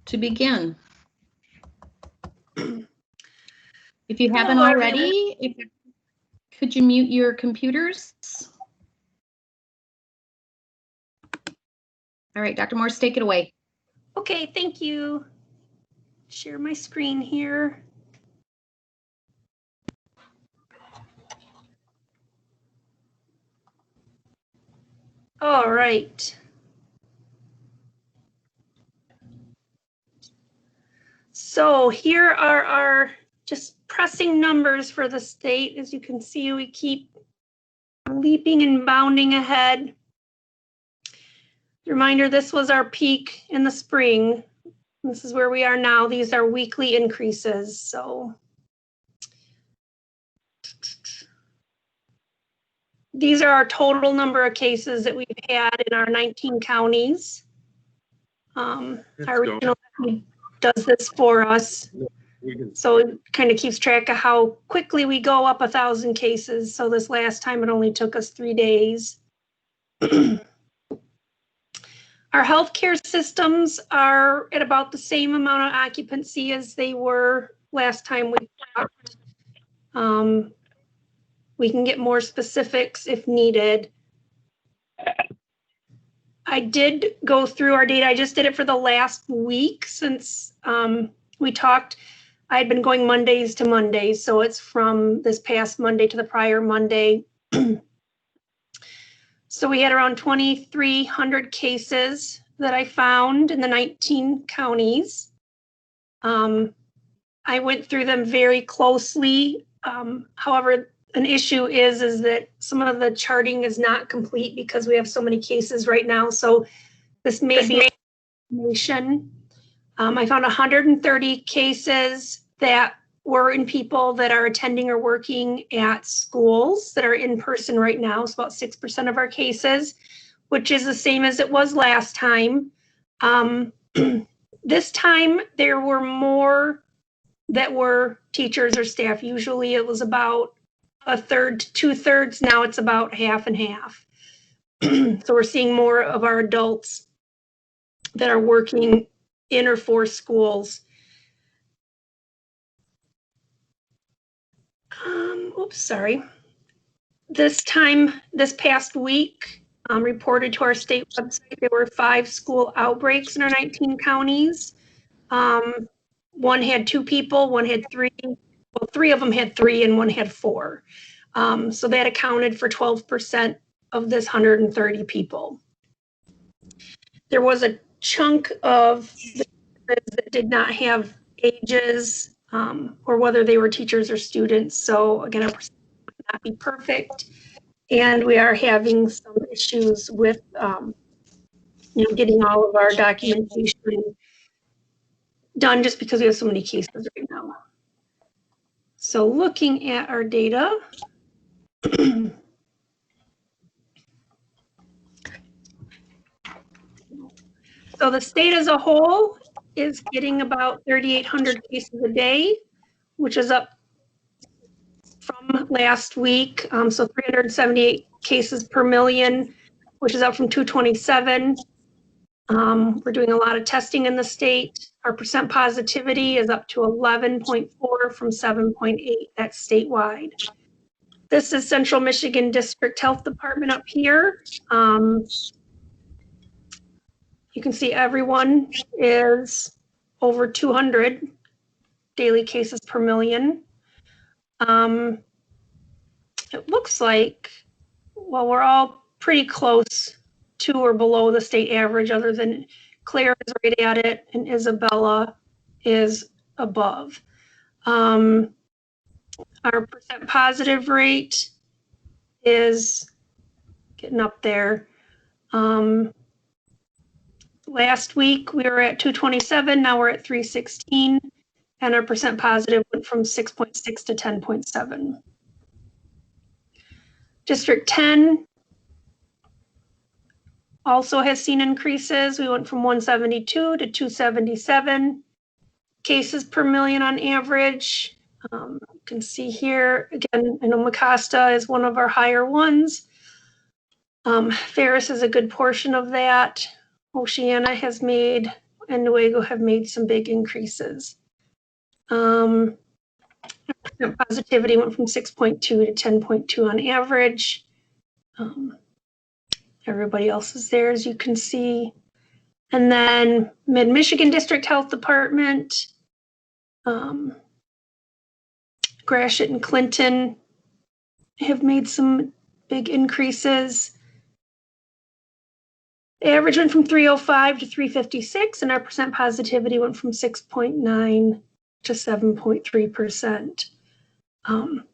to begin. If you haven't already, could you mute your computers? All right, Dr. Morse, take it away. Okay, thank you. Share my screen here. All right. So here are our just pressing numbers for the state. As you can see, we keep leaping and bounding ahead. Reminder, this was our peak in the spring. This is where we are now. These are weekly increases. So these are our total number of cases that we've had in our 19 counties. Our regional does this for us. So it kind of keeps track of how quickly we go up 1,000 cases. So this last time it only took us 3 days. Our healthcare systems are at about the same amount of occupancy as they were last time we talked. We can get more specifics if needed. I did go through our data. I just did it for the last week since we talked. I had been going Mondays to Mondays, so it's from this past Monday to the prior Monday. So we had around 2,300 cases that I found in the 19 counties. I went through them very closely. However, an issue is that some of the charting is not complete because we have so many cases right now. So this may be information. I found 130 cases that were in people that are attending or working at schools that are in person right now. It's about 6% of our cases, which is the same as it was last time. This time there were more that were teachers or staff. Usually it was about 1/3 to 2/3. Now it's about half and half. So we're seeing more of our adults that are working in or for schools. Oops, sorry. This past week, reported to our state website, there were 5 school outbreaks in our 19 counties. One had 2 people, one had 3. Well, 3 of them had 3 and one had 4. So that accounted for 12% of this 130 people. There was a chunk of that did not have ages or whether they were teachers or students. So again, our percentage would not be perfect. And we are having some issues with getting all of our documentation done just because we have so many cases right now. So looking at our data, so the state as a whole is getting about 3,800 cases a day, which is up from last week. So 378 cases per million, which is up from 227. We're doing a lot of testing in the state. Our percent positivity is up to 11.4 from 7.8. That's statewide. This is Central Michigan District Health Department up here. You can see everyone is over 200 daily cases per million. It looks like, well, we're all pretty close to or below the state average, other than Claire is right at it and Isabella is above. Our percent positive rate is getting up there. Last week we were at 227, now we're at 316, and our percent positive went from 6.6 to 10.7. District 10 also has seen increases. We went from 172 to 277 cases per million on average. You can see here, again, I know Mecosta is one of our higher ones. Ferris is a good portion of that. Oceana has made and Newaygo have made some big increases. Positivity went from 6.2 to 10.2 on average. Everybody else is there, as you can see. And then Mid-Michigan District Health Department, Gratiot and Clinton have made some big increases. The average went from 305 to 356, and our percent positivity went from 6.9 to 7.3%.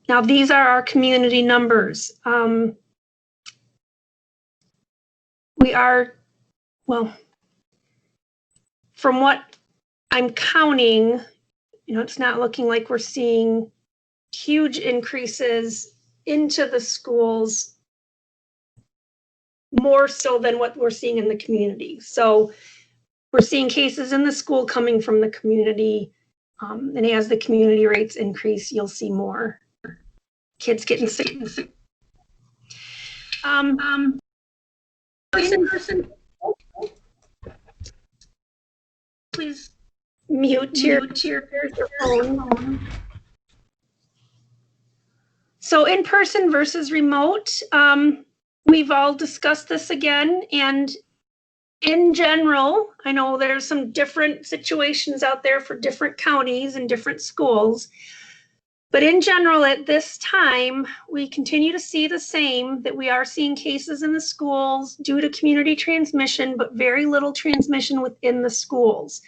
Now, these are our community numbers. We are, well, from what I'm counting, it's not looking like we're seeing huge increases into the schools, more so than what we're seeing in the community. So we're seeing cases in the school coming from the community, and as the community rates increase, you'll see more kids getting sick. In-person, please mute your phone. So in-person versus remote, we've all discussed this again, and in general, I know there's some different situations out there for different counties and different schools, but in general, at this time, we continue to see the same, that we are seeing cases in the schools due to community transmission, but very little transmission within the schools.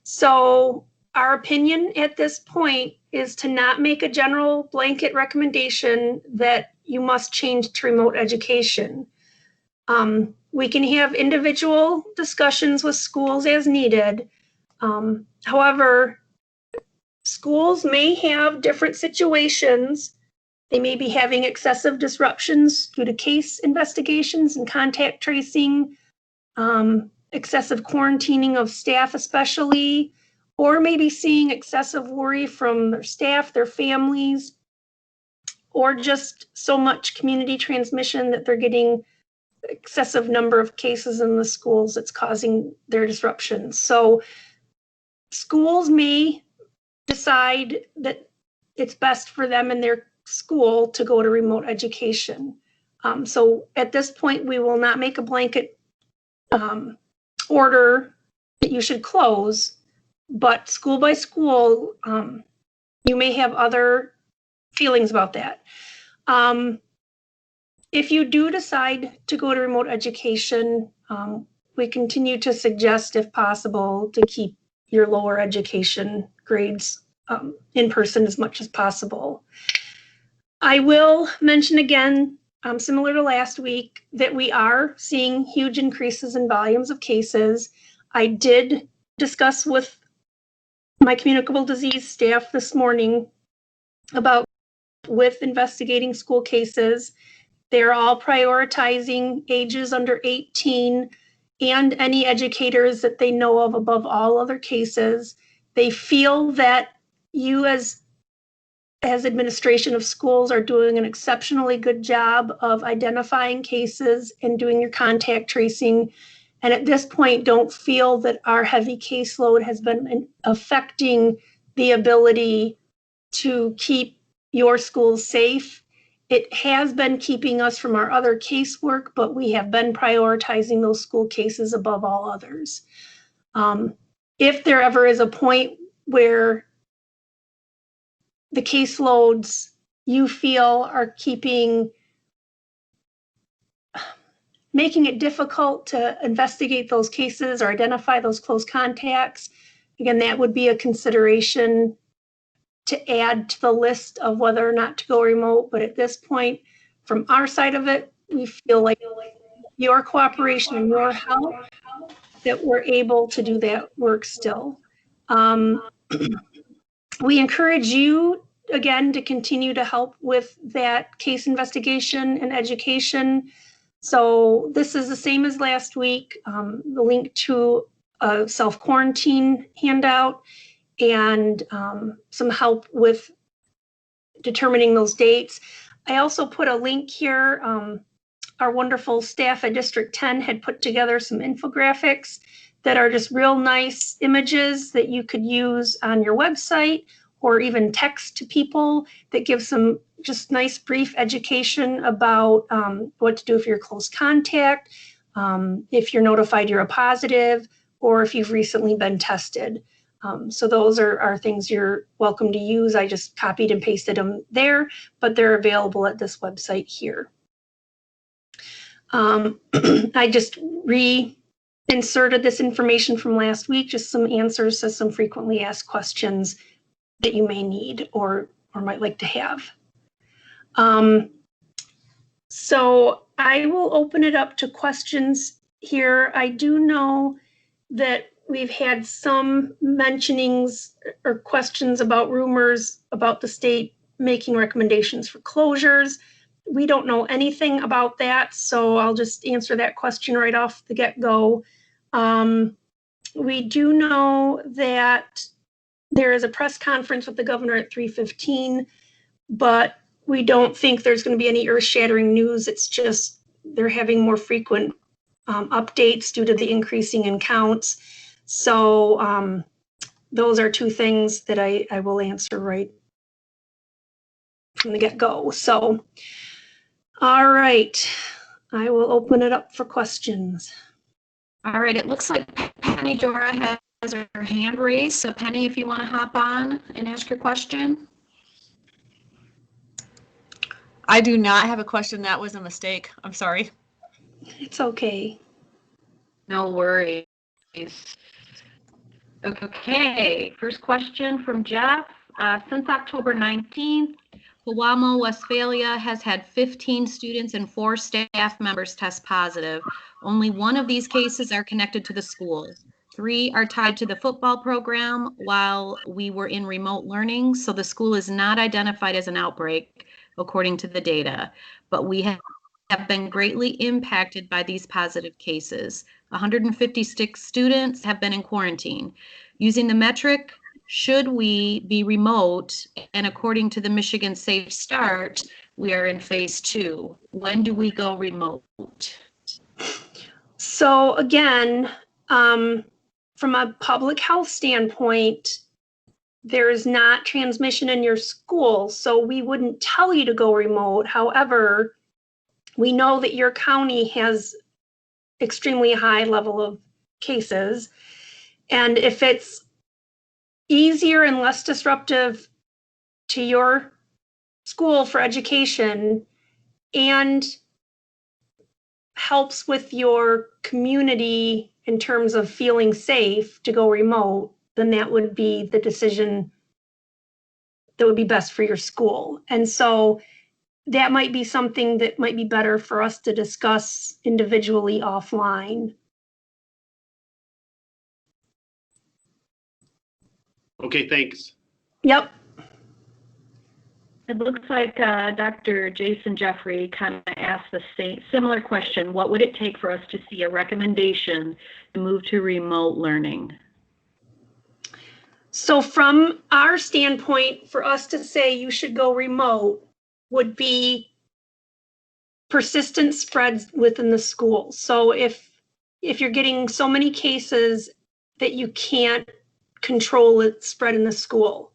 So our opinion at this point is to not make a general blanket recommendation that you must change to remote education. We can have individual discussions with schools as needed. However, schools may have different situations. They may be having excessive disruptions due to case investigations and contact tracing, excessive quarantining of staff especially, or maybe seeing excessive worry from their staff, their families, or just so much community transmission that they're getting excessive number of cases in the schools that's causing their disruptions. So schools may decide that it's best for them and their school to go to remote education. So at this point, we will not make a blanket order that you should close, but school by school, you may have other feelings about that. If you do decide to go to remote education, we continue to suggest, if possible, to keep your lower education grades in person as much as possible. I will mention again, similar to last week, that we are seeing huge increases in volumes of cases. I did discuss with my communicable disease staff this morning about with investigating school cases. They're all prioritizing ages under 18 and any educators that they know of above all other cases. They feel that you as administration of schools are doing an exceptionally good job of identifying cases and doing your contact tracing. And at this point, don't feel that our heavy caseload has been affecting the ability to keep your schools safe. It has been keeping us from our other casework, but we have been prioritizing those school cases above all others. If there ever is a point where the caseloads you feel are making it difficult to investigate those cases or identify those close contacts, again, that would be a consideration to add to the list of whether or not to go remote. But at this point, from our side of it, we feel like your cooperation and your help that we're able to do that work still. We encourage you, again, to continue to help with that case investigation and education. So this is the same as last week, the link to a self-quarantine handout and some help with determining those dates. I also put a link here. Our wonderful staff at District 10 had put together some infographics that are just real nice images that you could use on your website or even text to people that give some just nice brief education about what to do if you're close contact, if you're notified you're a positive, or if you've recently been tested. So those are things you're welcome to use. I just copied and pasted them there, but they're available at this website here. I just reinserted this information from last week, just some answers to some frequently asked questions that you may need or might like to have. So I will open it up to questions here. I do know that we've had some mentionings or questions about rumors about the state making recommendations for closures. We don't know anything about that, so I'll just answer that question right off the get-go. We do know that there is a press conference with the governor at 3:15, but we don't think there's going to be any earth-shattering news. It's just they're having more frequent updates due to the increasing in counts. So those are two things that I will answer right from the get-go. So, all right, I will open it up for questions. All right, it looks like Penny Dora has her hand raised. So Penny, if you want to hop on and ask your question. I do not have a question. That was a mistake. I'm sorry. It's okay. No worries. Okay, first question from Jeff. Since October 19th, Coamo, Westphalia has had 15 students and 4 staff members test positive. Only one of these cases are connected to the school. 3 are tied to the football program while we were in remote learning, so the school is not identified as an outbreak according to the data, but we have been greatly impacted by these positive cases. 156 students have been in quarantine. Using the metric, should we be remote? And according to the Michigan Safe Start, we are in phase 2. When do we go remote? So again, from a public health standpoint, there is not transmission in your school, so we wouldn't tell you to go remote. However, we know that your county has extremely high level of cases. And if it's easier and less disruptive to your school for education and helps with your community in terms of feeling safe to go remote, then that would be the decision that would be best for your school. And so that might be something that might be better for us to discuss individually offline. Okay, thanks. Yep. It looks like Dr. Jason Jeffrey kind of asked the same similar question. What would it take for us to see a recommendation to move to remote learning? So from our standpoint, for us to say you should go remote would be persistent spreads within the school. So if you're getting so many cases that you can't control it spread in the school,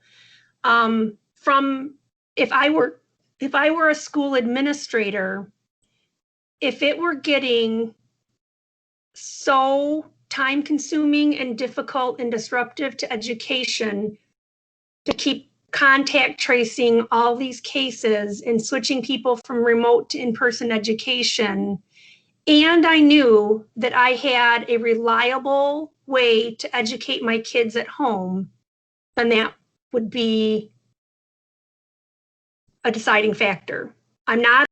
if I were a school administrator, if it were getting so time consuming and difficult and disruptive to education to keep contact tracing all these cases and switching people from remote to in-person education, and I knew that I had a reliable way to educate my kids at home, then that would be a deciding factor. I'm not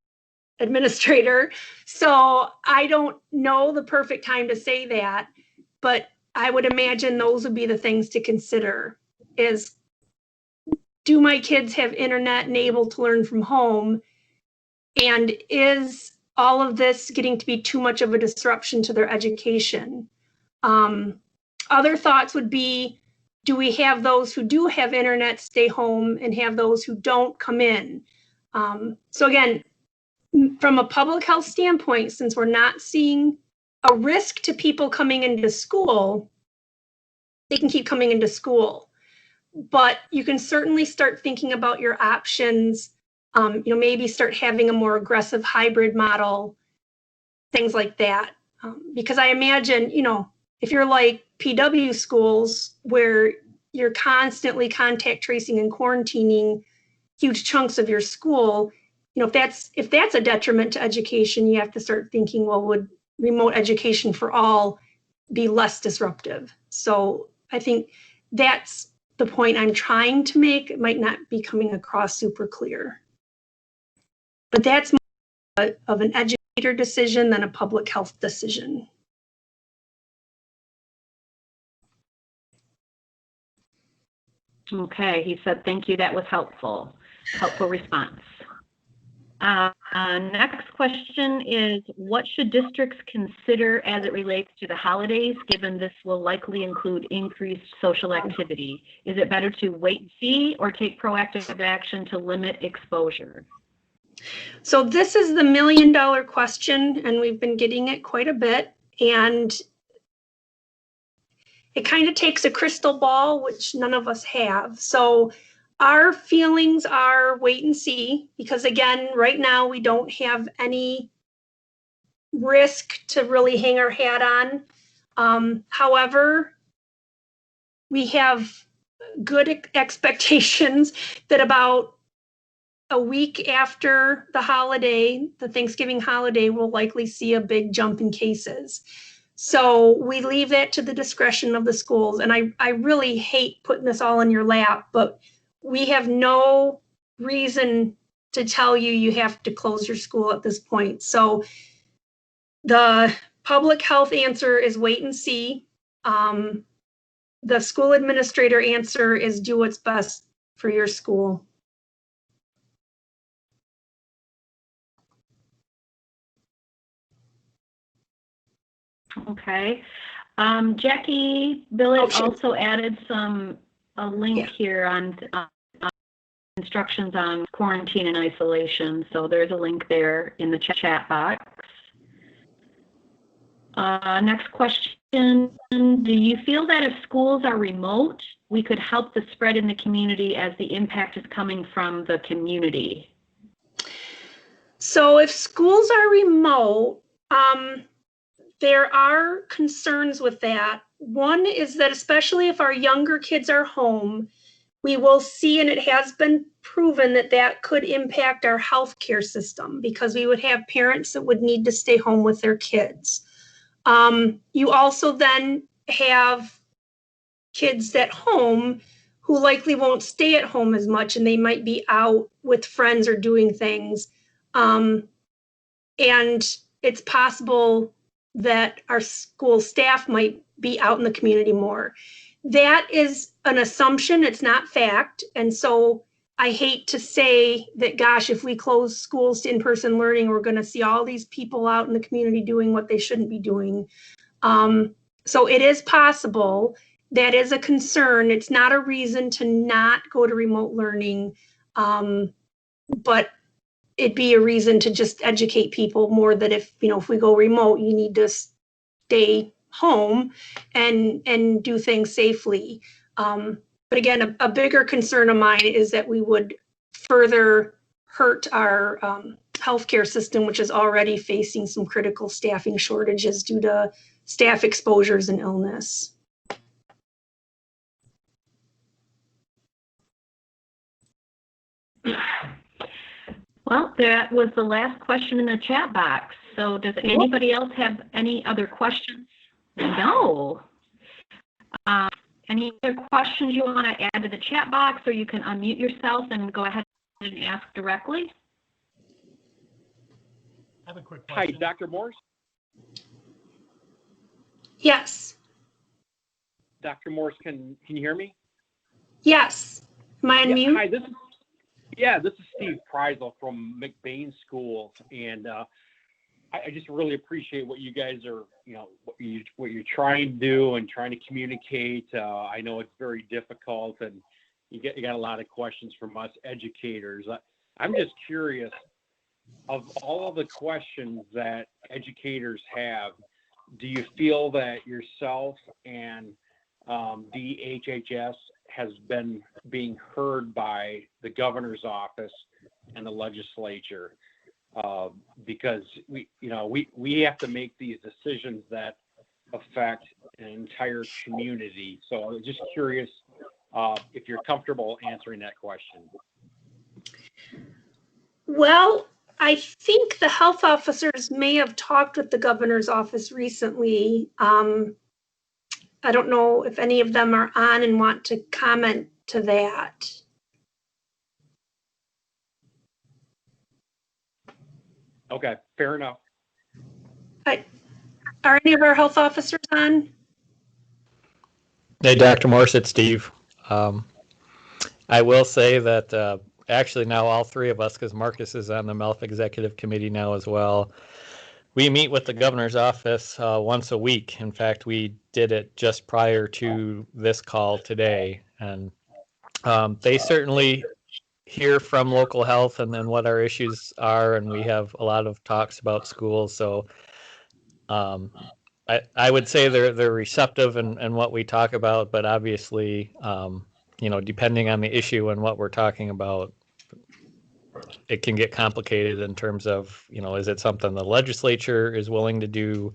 an administrator, so I don't know the perfect time to say that, but I would imagine those would be the things to consider is, do my kids have internet and able to learn from home? And is all of this getting to be too much of a disruption to their education? Other thoughts would be, do we have those who do have internet stay home and have those who don't come in? So again, from a public health standpoint, since we're not seeing a risk to people coming into school, they can keep coming into school. But you can certainly start thinking about your options, maybe start having a more aggressive hybrid model, things like that. Because I imagine, if you're like PW schools where you're constantly contact tracing and quarantining huge chunks of your school, if that's a detriment to education, you have to start thinking, well, would remote education for all be less disruptive? So I think that's the point I'm trying to make. It might not be coming across super clear. But that's more of an educator decision than a public health decision. Okay, he said, thank you, that was helpful response. Next question is, what should districts consider as it relates to the holidays, given this will likely include increased social activity? Is it better to wait and see or take proactive action to limit exposure? So this is the $1 million question, and we've been getting it quite a bit. And it kind of takes a crystal ball, which none of us have. So our feelings are wait and see, because again, right now we don't have any risk to really hang our hat on. However, we have good expectations that about a week after the holiday, the Thanksgiving holiday, we'll likely see a big jump in cases. So we leave that to the discretion of the schools. And I really hate putting this all in your lap, but we have no reason to tell you you have to close your school at this point. So the public health answer is wait and see. The school administrator answer is do what's best for your school. Okay. Jackie Billett also added a link here on instructions on quarantine and isolation. So there's a link there in the chat box. Next question, do you feel that if schools are remote, we could help the spread in the community as the impact is coming from the community? So if schools are remote, there are concerns with that. One is that especially if our younger kids are home, we will see, and it has been proven that that could impact our healthcare system because we would have parents that would need to stay home with their kids. You also then have kids at home who likely won't stay at home as much, and they might be out with friends or doing things. And it's possible that our school staff might be out in the community more. That is an assumption, it's not fact. And so I hate to say that, gosh, if we close schools to in-person learning, we're going to see all these people out in the community doing what they shouldn't be doing. So it is possible. That is a concern. It's not a reason to not go to remote learning, but it'd be a reason to just educate people more that if we go remote, you need to stay home and do things safely. But again, a bigger concern of mine is that we would further hurt our healthcare system, which is already facing some critical staffing shortages due to staff exposures and illness. Well, that was the last question in the chat box. So does anybody else have any other questions? No. Any other questions you want to add to the chat box, or you can unmute yourself and go ahead and ask directly? I have a quick question. Hi, Dr. Morse? Yes. Dr. Morse, can you hear me? Yes. Am I on mute? Hi, this is Steve Preisel from McBain Schools, and I just really appreciate what you guys are, what you're trying to do and trying to communicate. I know it's very difficult, and you got a lot of questions from us educators. I'm just curious, of all of the questions that educators have, do you feel that yourself and DHHS has been being heard by the governor's office and the legislature? Because we have to make these decisions that affect an entire community. So I was just curious if you're comfortable answering that question. Well, I think the health officers may have talked with the governor's office recently. I don't know if any of them are on and want to comment to that. Okay, fair enough. Are any of our health officers on? Hey, Dr. Morse, it's Steve. I will say that actually now all three of us, because Marcus is on the MELF Executive Committee now as well, we meet with the governor's office once a week. In fact, we did it just prior to this call today. And they certainly hear from local health and then what our issues are. And we have a lot of talks about schools. So I would say they're receptive in what we talk about, but obviously, depending on the issue and what we're talking about, it can get complicated in terms of, is it something the legislature is willing to do?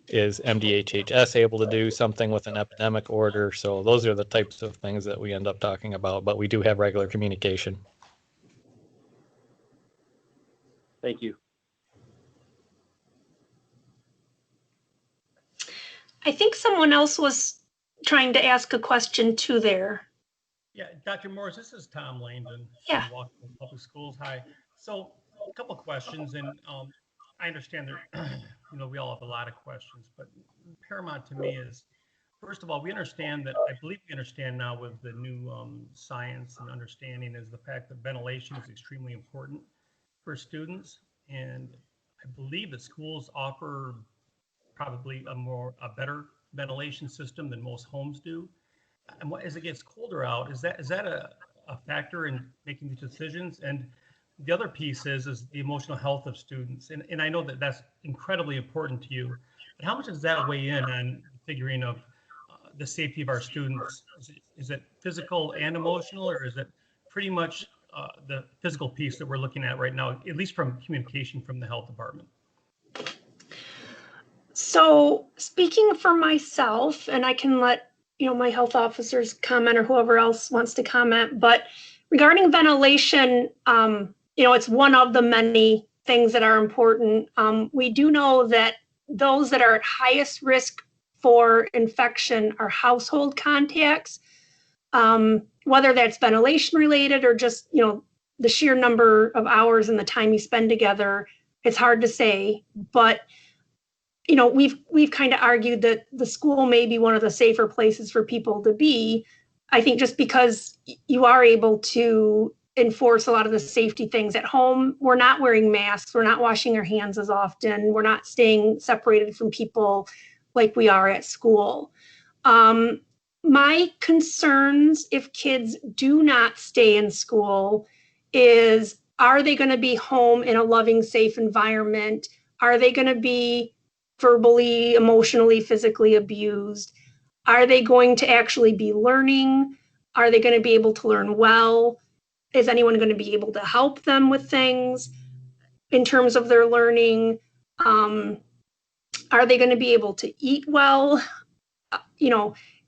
Is MDHHS able to do something with an epidemic order? So those are the types of things that we end up talking about, but we do have regular communication. Thank you. I think someone else was trying to ask a question too there. Yeah, Dr. Morris, this is Tom Langdon Yeah. from Washington Public Schools. Hi. So a couple of questions, and I understand that we all have a lot of questions, but paramount to me is, first of all, I believe we understand now with the new science and understanding is the fact that ventilation is extremely important for students. And I believe that schools offer probably a better ventilation system than most homes do. And as it gets colder out, is that a factor in making these decisions? And the other piece is the emotional health of students. And I know that that's incredibly important to you, but how much does that weigh in on figuring of the safety of our students? Is it physical and emotional, or is it pretty much the physical piece that we're looking at right now, at least from communication from the health department? So speaking for myself, and I can let my health officers comment or whoever else wants to comment, but regarding ventilation, it's one of the many things that are important. We do know that those that are at highest risk for infection are household contacts, whether that's ventilation related or just, the sheer number of hours and the time you spend together. It's hard to say, but we've kind of argued that the school may be one of the safer places for people to be. I think just because you are able to enforce a lot of the safety things at home, we're not wearing masks, we're not washing our hands as often, we're not staying separated from people like we are at school. My concerns if kids do not stay in school is, are they going to be home in a loving, safe environment? Are they going to be verbally, emotionally, physically abused? Are they going to actually be learning? Are they going to be able to learn well? Is anyone going to be able to help them with things in terms of their learning? Are they going to be able to eat well?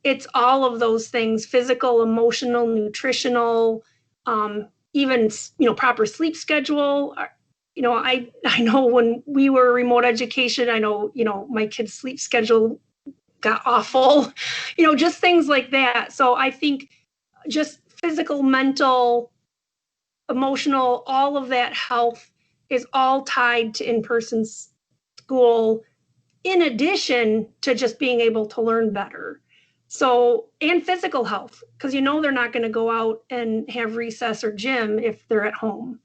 It's all of those things: physical, emotional, nutritional, even, proper sleep schedule. I know when we were remote education, I know, my kids' sleep schedule got awful, just things like that. So I think just physical, mental, emotional, all of that health is all tied to in-person school, in addition to just being able to learn better. So, and physical health, because they're not going to go out and have recess or gym if they're at home.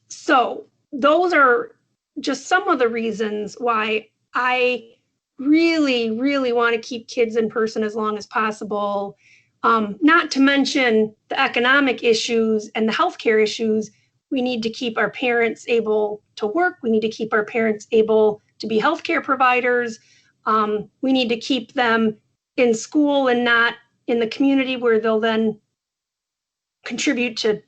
So those are just some of the reasons why I really, really want to keep kids in person as long as possible. Not to mention the economic issues and the healthcare issues. We need to keep our parents able to work. We need to keep our parents able to be healthcare providers. We need to keep them in school and not in the community where they'll then contribute to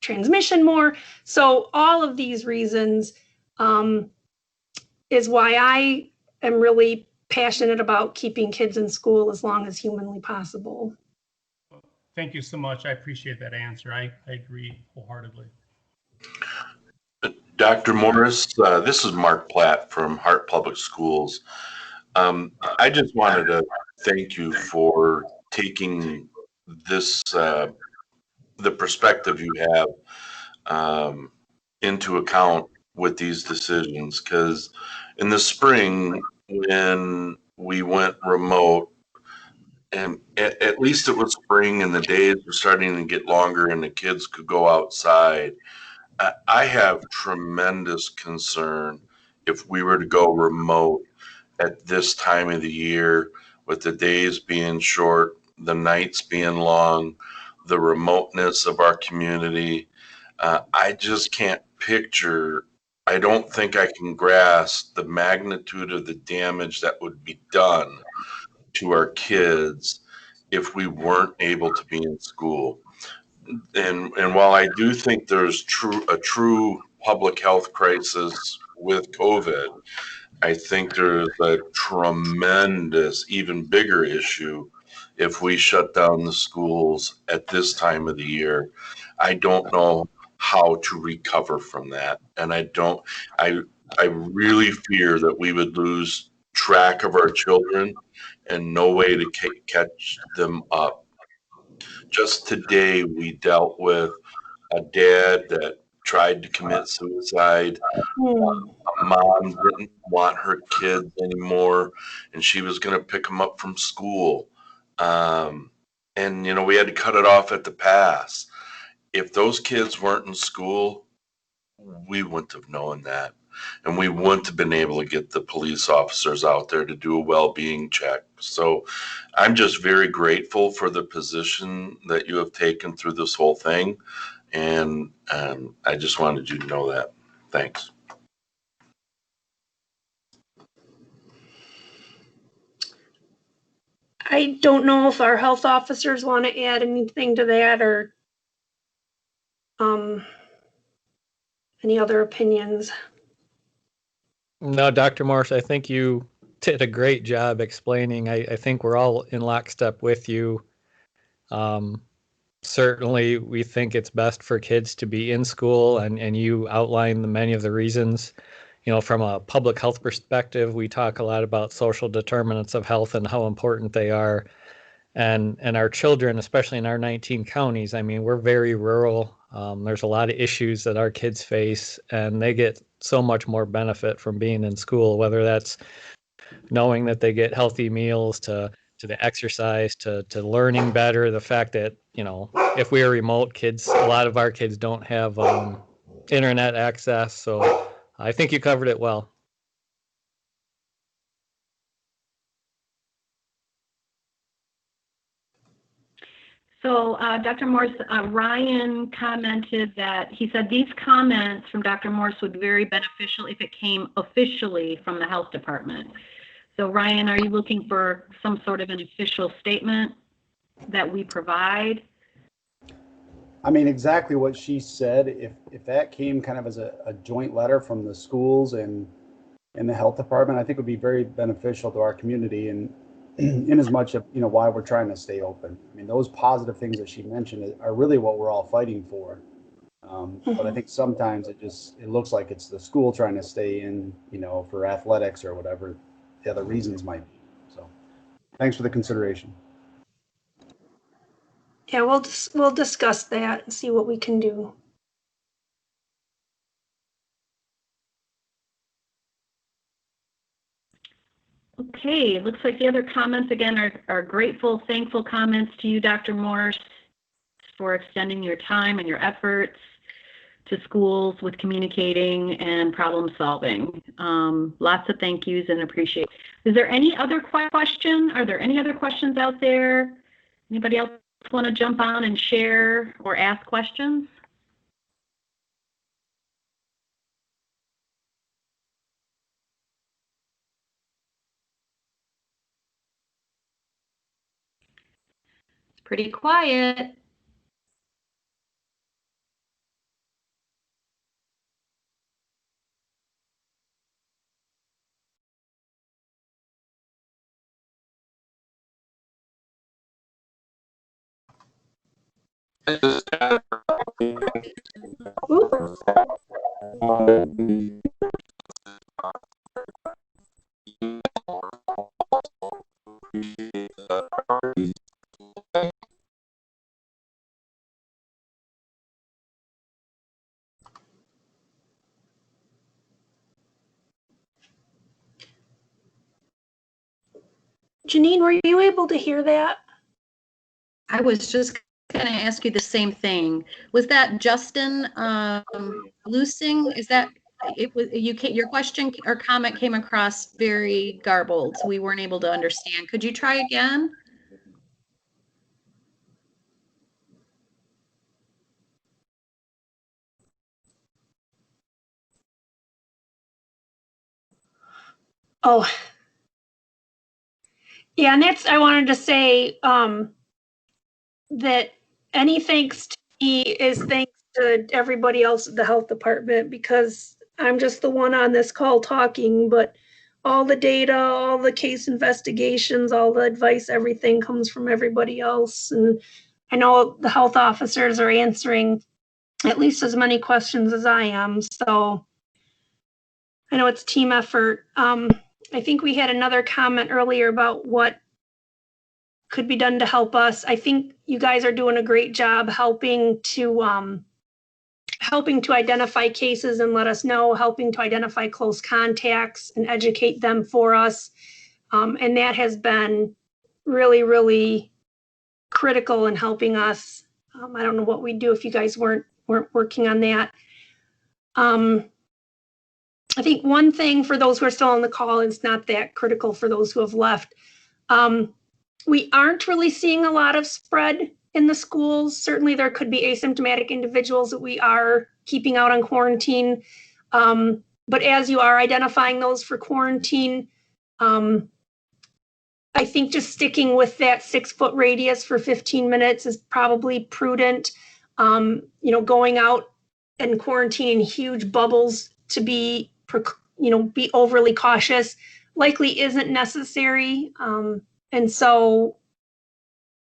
transmission more. So all of these reasons is why I am really passionate about keeping kids in school as long as humanly possible. Thank you so much. I appreciate that answer. I agree wholeheartedly. Dr. Morris, this is Mark Platt from Hart Public Schools. I just wanted to thank you for taking this, the perspective you have into account with these decisions, because in the spring when we went remote, and at least it was spring and the days were starting to get longer and the kids could go outside, I have tremendous concern if we were to go remote at this time of the year, with the days being short, the nights being long, the remoteness of our community. I just can't picture, I don't think I can grasp the magnitude of the damage that would be done to our kids if we weren't able to be in school. And while I do think there's a true public health crisis with COVID, I think there's a tremendous, even bigger issue if we shut down the schools at this time of the year. I don't know how to recover from that. And I really fear that we would lose track of our children and no way to catch them up. Just today, we dealt with a dad that tried to commit suicide. A mom didn't want her kids anymore, and she was going to pick them up from school. And, you know, we had to cut it off at the pass. If those kids weren't in school, we wouldn't have known that. And we wouldn't have been able to get the police officers out there to do a well-being check. So I'm just very grateful for the position that you have taken through this whole thing. And I just wanted you to know that. Thanks. I don't know if our health officers want to add anything to that or any other opinions. No, Dr. Morse, I think you did a great job explaining. I think we're all in lockstep with you. Certainly, we think it's best for kids to be in school, and you outlined many of the reasons. You know, from a public health perspective, we talk a lot about social determinants of health and how important they are. And our children, especially in our 19 counties, I mean, we're very rural. There's a lot of issues that our kids face, and they get so much more benefit from being in school, whether that's knowing that they get healthy meals, to the exercise, to learning better. The fact that, you know, if we are remote, a lot of our kids don't have internet access. So I think you covered it well. So Dr. Morse, Ryan commented that he said these comments from Dr. Morse would be very beneficial if it came officially from the health department. So Ryan, are you looking for some sort of an official statement that we provide? I mean, exactly what she said. If that came kind of as a joint letter from the schools and the health department, I think it would be very beneficial to our community, and in as much of, you know, why we're trying to stay open. I mean, those positive things that she mentioned are really what we're all fighting for. But I think sometimes it looks like it's the school trying to stay in, you know, for athletics or whatever the other reasons might be. So thanks for the consideration. Yeah, we'll discuss that and see what we can do. Okay, it looks like the other comments again are grateful, thankful comments to you, Dr. Morse, for extending your time and your efforts to schools with communicating and problem solving. Lots of thank yous and appreciate. Is there any other question? Are there any other questions out there? Anybody else want to jump on and share or ask questions? Pretty quiet. Janine, were you able to hear that? I was just going to ask you the same thing. Was that Justin Lusing? Is that it? Was your question or comment came across very garbled, so we weren't able to understand. Could you try again? Oh, yeah, and I wanted to say that any thanks to me is thanks to everybody else at the health department, because I'm just the one on this call talking, but all the data, all the case investigations, all the advice, everything comes from everybody else. And I know the health officers are answering at least as many questions as I am. So I know it's a team effort. I think we had another comment earlier about what could be done to help us. I think you guys are doing a great job helping to identify cases and let us know, helping to identify close contacts and educate them for us. And that has been really, really critical in helping us. I don't know what we'd do if you guys weren't working on that. I think one thing for those who are still on the call, and it's not that critical for those who have left, we aren't really seeing a lot of spread in the schools. Certainly there could be asymptomatic individuals that we are keeping out on quarantine. But as you are identifying those for quarantine, I think just sticking with that 6-foot radius for 15 minutes is probably prudent. Going out and quarantining huge bubbles to be overly cautious likely isn't necessary. And so,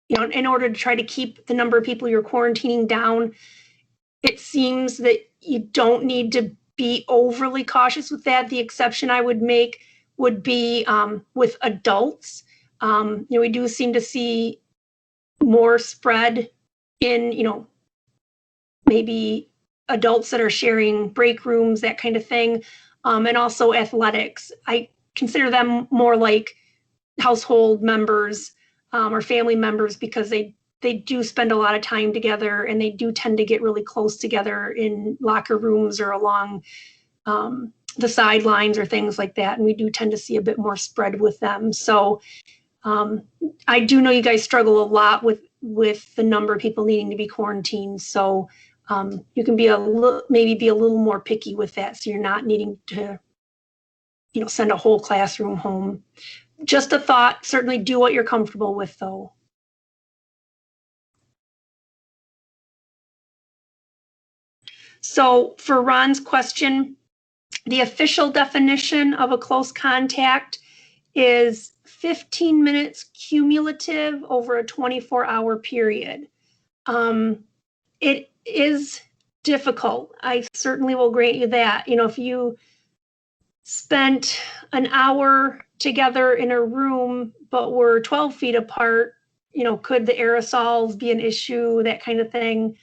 in order to try to keep the number of people you're quarantining down, it seems that you don't need to be overly cautious with that. The exception I would make would be with adults. We do seem to see more spread in, maybe adults that are sharing break rooms, that kind of thing, and also athletics. I consider them more like household members or family members, because they do spend a lot of time together, and they do tend to get really close together in locker rooms or along the sidelines or things like that. And we do tend to see a bit more spread with them. So I do know you guys struggle a lot with the number of people needing to be quarantined. So you can maybe be a little more picky with that, so you're not needing to send a whole classroom home. Just a thought. Certainly do what you're comfortable with, though. So for Ron's question, the official definition of a close contact is 15 minutes cumulative over a 24-hour period. It is difficult. I certainly will grant you that. If you spent an hour together in a room, but were 12 feet apart, could the aerosols be an issue, that kind of thing.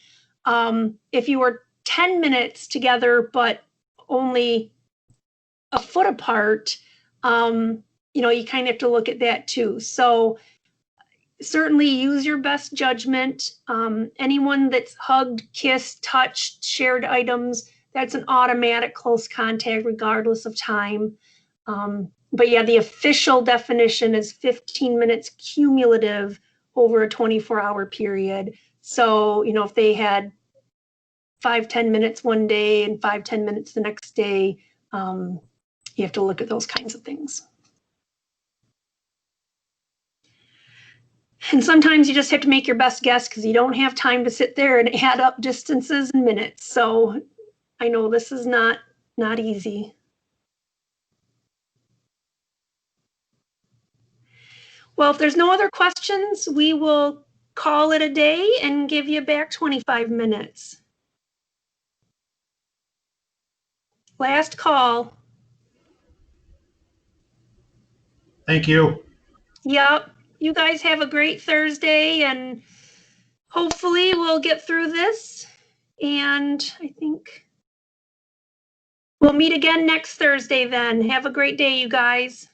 If you were 10 minutes together, but only a foot apart, you kind of have to look at that too. So certainly use your best judgment. Anyone that's hugged, kissed, touched, shared items, that's an automatic close contact regardless of time. But yeah, the official definition is 15 minutes cumulative over a 24-hour period. So, if they had 5-10 minutes one day and 5-10 minutes the next day, you have to look at those kinds of things. And sometimes you just have to make your best guess because you don't have time to sit there and add up distances and minutes. So I know this is not easy. Well, if there's no other questions, we will call it a day and give you back 25 minutes. Last call. Thank you. Yep. You guys have a great Thursday, and hopefully we'll get through this. And I think we'll meet again next Thursday then. Have a great day, you guys.